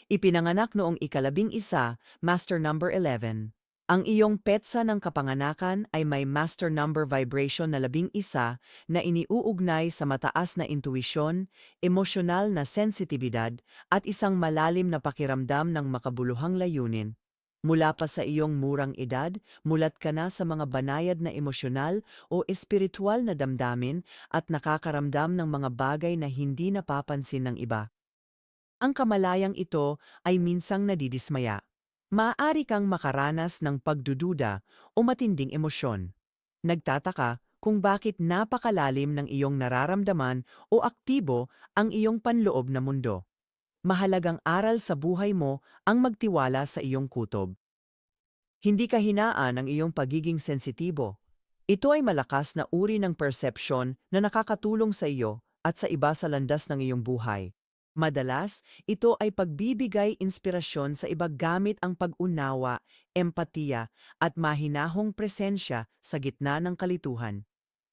Ipinanganak noong ika-11, Master number 11. Ang iyong petsa ng kapanganakan ay may master number vibration na 11 na iniuugnay sa mataas na intuisyon, emosyonal na sensitibidad at isang malalim na pakiramdam ng makabuluhang layunin. Mula pa sa iyong murang edad, mulat ka na sa mga banayad na emosyonal o espiritual na damdamin at nakakaramdam ng mga bagay na hindi napapansin ng iba. Ang kamalayang ito ay minsang nadidismaya. Maaari kang makaranas ng pagdududa o matinding emosyon. Nagtataka kung bakit napakalalim ng iyong nararamdaman o aktibo ang iyong panloob na mundo. Mahalagang aral sa buhay mo ang magtiwala sa iyong kutob. Hindi kahinaan ang iyong pagiging sensitibo. Ito ay malakas na uri ng perception na nakakatulong sa iyo at sa iba sa landas ng iyong buhay. Madalas, ito ay pagbibigay inspirasyon sa iba gamit ang pag-unawa, empatiya, at mahinahong presensya sa gitna ng kalituhan.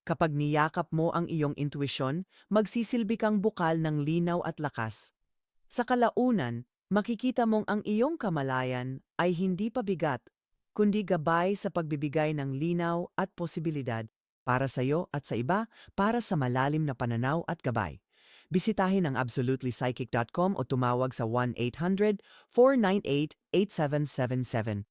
Kapag niyakap mo ang iyong intuisyon, magsisilbi kang bukal ng linaw at lakas. Sa kalaunan, makikita mong ang iyong kamalayan ay hindi pabigat, kundi gabay sa pagbibigay ng linaw at posibilidad para sa iyo at sa iba para sa malalim na pananaw at gabay. Bisitahin ang absolutelypsychic.com o tumawag sa 1-800-498-8777